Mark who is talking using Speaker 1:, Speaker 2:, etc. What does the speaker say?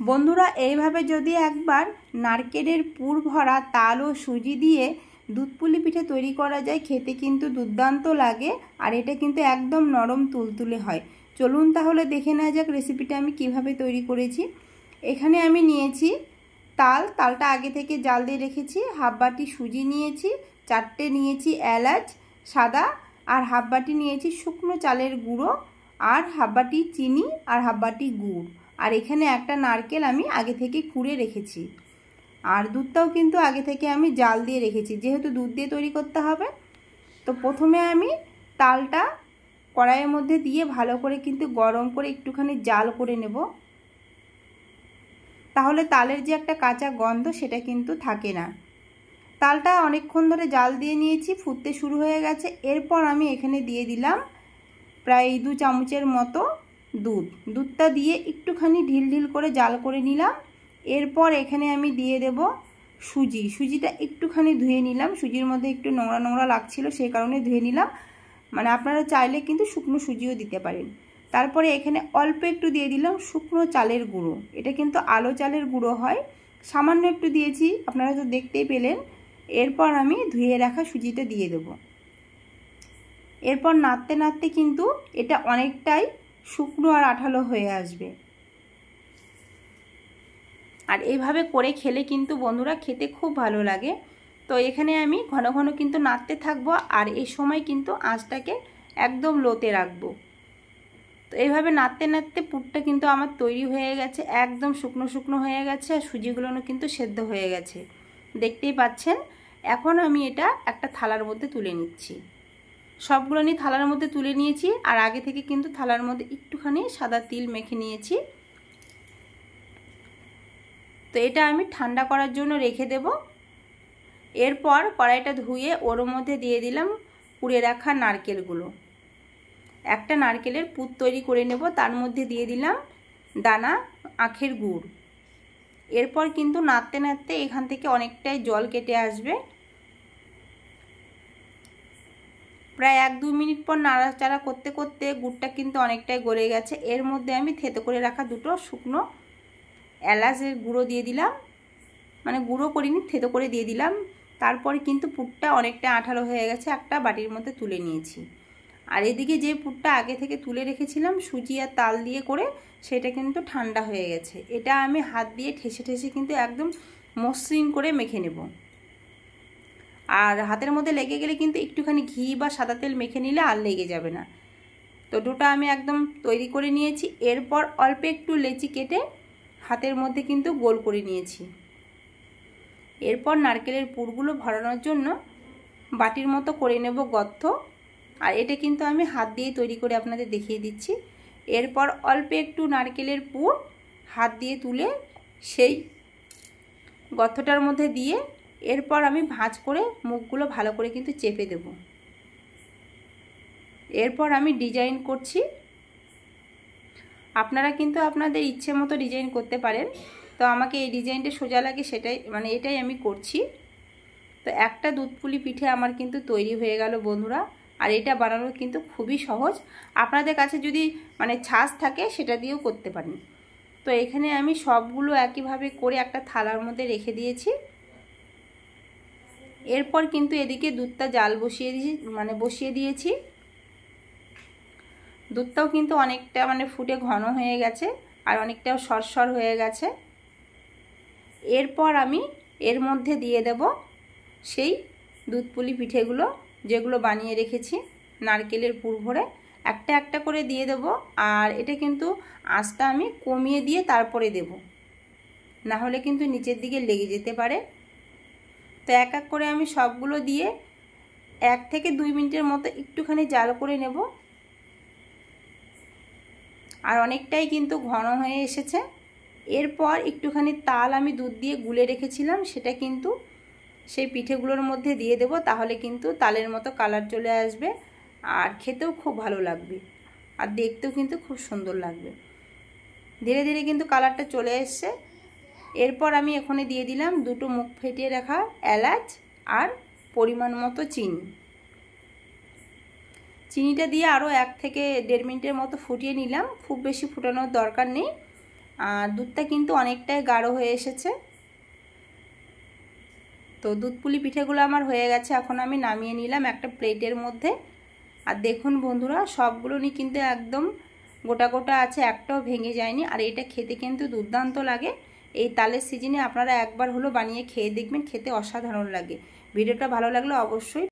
Speaker 1: বন্ধুরা এইভাবে যদি একবার নারকেলের পুর ভরা তাল ও সুজি দিয়ে দুধ পুলি পিঠে তৈরি করা যায়, খেতে কিন্তু দুর্দান্ত লাগে। আর এটা কিন্তু একদম নরম তুলতুলে হয়। চলুন তাহলে দেখে নেওয়া যাক রেসিপিটা আমি কিভাবে তৈরি করেছি। এখানে আমি নিয়েছি তালটা আগে থেকে জাল দিয়ে রেখেছি, হাফ বাটি সুজি নিয়েছি, 4টে নিয়েছি এলাচ সাদা, আর হাফ বাটি নিয়েছি শুকনো চালের গুঁড়ো, আর হাফ বাটি চিনি, আর হাফ বাটি গুড়। আর এখানে একটা নারকেল আমি আগে থেকে কুড়ে রেখেছি। আর দুধটাও কিন্তু আগে থেকে আমি জাল দিয়ে রেখেছি, যেহেতু দুধ দিয়ে তৈরি করতে হবে। তো প্রথমে আমি তালটা কড়াইয়ের মধ্যে দিয়ে ভালো করে কিন্তু গরম করে একটুখানি জাল করে নেব, তাহলে তালের যে একটা কাঁচা গন্ধ সেটা কিন্তু থাকে না। তালটা অনেকক্ষণ ধরে জাল দিয়ে নিয়েছি, ফুটতে শুরু হয়ে গেছে। এরপর আমি এখানে দিয়ে দিলাম প্রায় 2 চামচের মতো দুধটা দিয়ে একটুখানি ঢিল ঢিল করে জাল করে নিলাম। এরপর এখানে আমি দিয়ে দেব সুজিটা একটুখানি ধুয়ে নিলাম, সুজির মধ্যে একটু নোংরা নোংরা লাগছিল, সেই কারণে ধুয়ে নিলাম। মানে আপনারা চাইলে কিন্তু শুকনো সুজিও দিতে পারেন। তারপরে এখানে অল্প একটু দিয়ে দিলাম শুকনো চালের গুঁড়ো, এটা কিন্তু আলো চালের গুঁড়ো হয়, সামান্য একটু দিয়েছি, আপনারা তো দেখতেই পেলেন। এরপর আমি ধুয়ে রাখা সুজিটা দিয়ে দেব। এরপর নাড়তে নাড়তে কিন্তু এটা অনেকটাই শুকনো আর আঠালো হয়ে আসবে। আর এইভাবে করে খেলে কিন্তু বন্ধুরা খেতে খুব ভালো লাগে। তো এখানে আমি ঘন ঘন কিন্তু নাড়তে থাকবো, আর এই সময় কিন্তু আঁচটাকে একদম লোতে রাখবো। তো এইভাবে নাড়তে নাড়তে পুরটা কিন্তু আমার তৈরি হয়ে গেছে, একদম শুকনো শুকনো হয়ে গেছে, আর সুজিগুলোও কিন্তু সেদ্ধ হয়ে গেছে, দেখতেই পাচ্ছেন। এখন আমি এটা একটা থালার মধ্যে তুলে নিচ্ছি। সবগুলো নিয়ে থালার মধ্যে তুলে নিয়েছি, আর আগে থেকে কিন্তু থালার মধ্যে একটুখানি সাদা তিল মেখে নিয়েছি। তো এটা আমি ঠান্ডা করার জন্য রেখে দেব। এরপর কড়াইটা ধুয়ে ওর মধ্যে দিয়ে দিলাম কুড়ে রাখা নারকেলগুলো। একটা নারকেলের পুর তৈরি করে নেব, তার মধ্যে দিয়ে দিলাম দানা আখের গুড়। এরপর কিন্তু নাড়তে নাড়তে এখান থেকে অনেকটাই জল কেটে আসবে। প্রায় 1-2 মিনিট পর নাড়াচাড়া করতে করতে গুড়টা কিন্তু অনেকটাই গলে গেছে। এর মধ্যে আমি থেতো করে রাখা 2টো শুকনো এলাচের গুঁড়ো দিয়ে দিলাম, মানে গুঁড়ো করিনি, থেতো করে দিয়ে দিলাম। তারপরে কিন্তু পুরটা অনেকটা আঠালো হয়ে গেছে, একটা বাটির মধ্যে তুলে নিয়েছি। আর এদিকে যে পুরটা আগে থেকে তুলে রেখেছিলাম সুজি আর তাল দিয়ে করে, সেটা কিন্তু ঠান্ডা হয়ে গেছে। এটা আমি হাত দিয়ে ঠেসে ঠেসে কিন্তু একদম মসৃণ করে মেখে নেব। আর হাতের মধ্যে লেগে গেলে কিন্তু একটুখানি ঘি বা সাদা তেল মেখে নিলে আর লেগে যাবে না। তো ডোটা আমি একদম তৈরি করে নিয়েছি। এরপর অল্প একটু লেচি কেটে হাতের মধ্যে কিন্তু গোল করে নিয়েছি। এরপর নারকেলের পুরগুলো ভরানোর জন্য বাটির মতো করে নেব গর্ত। আর এটা কিন্তু আমি হাত দিয়ে তৈরি করে আপনাদের দেখিয়ে দিচ্ছি। এরপর অল্প একটু নারকেলের পুর হাত দিয়ে তুলে সেই গর্তটার মধ্যে দিয়ে এরপর আমি ভাঁজ করে মুখগুলো ভালো করে কিন্তু চেপে দেব। এরপর আমি ডিজাইন করছি। আপনারা কিন্তু আপনাদের ইচ্ছে মতো ডিজাইন করতে পারেন। তো আমাকে এই ডিজাইনটা সোজা লাগে, সেটাই মানে এটাই আমি করছি। তো একটা দুধ পুলি পিঠে আমার কিন্তু তৈরি হয়ে গেল বন্ধুরা। আর এটা বানানো কিন্তু খুবই সহজ। আপনাদের কাছে যদি মানে ছাঁচ থাকে সেটা দিয়েও করতে পারেন। তো এখানে আমি সবগুলো একইভাবে করে একটা থালার মধ্যে রেখে দিয়েছি। এরপর কিন্তু এদিকে দুধটা জাল বসিয়ে দিয়েছি। দুধটাও কিন্তু অনেকটা মানে ফুটে ঘন হয়ে গেছে, আর অনেকটাও সরসর হয়ে গেছে। এরপর আমি এর মধ্যে দিয়ে দেব সেই দুধ পুলি পিঠেগুলো যেগুলো বানিয়ে রেখেছি নারকেলের পুর ভরে, একটা একটা করে দিয়ে দেব। আর এটা কিন্তু আঁচটা আমি কমিয়ে দিয়ে তারপরে দেব, না হলে কিন্তু নিচের দিকে লেগে যেতে পারে। তো এক এক করে আমি সবগুলো দিয়ে 1 থেকে 2 মিনিটের মতো একটুখানি জাল করে নেব। আর অনেকটাই কিন্তু ঘন হয়ে এসেছে। এরপর একটুখানি তাল আমি দুধ দিয়ে গুলে রেখেছিলাম, সেটা কিন্তু সেই পিঠেগুলোর মধ্যে দিয়ে দেব, তাহলে কিন্তু তালের মতো কালার চলে আসবে, আর খেতেও খুব ভালো লাগবে, আর দেখতেও কিন্তু খুব সুন্দর লাগবে। ধীরে ধীরে কিন্তু কালারটা চলে এসছে। এরপর আমি এখানে দিয়ে দিলাম 2টো মুখ ফেটিয়ে রাখা এলাচ আর পরিমাণ মতো চিনিটা দিয়ে আরও 1 থেকে 1.5 মিনিটের মতো ফুটিয়ে নিলাম। খুব বেশি ফুটানোর দরকার নেই। আর দুধটা কিন্তু অনেকটাই গাঢ় হয়ে এসেছে। তো দুধ পুলি পিঠেগুলো আমার হয়ে গেছে, এখন আমি নামিয়ে নিলাম একটা প্লেটের মধ্যে। আর দেখুন বন্ধুরা, সবগুলোই কিন্তু একদম গোটা গোটা আছে, একটাও ভেঙে যায়নি। আর এটা খেতে কিন্তু দুর্দান্ত লাগে। এই তালের সিজনে আপনারা একবার হলো বানিয়ে খেয়ে দেখবেন, খেতে অসাধারণ লাগে। ভিডিওটা ভালো লাগলে অবশ্যই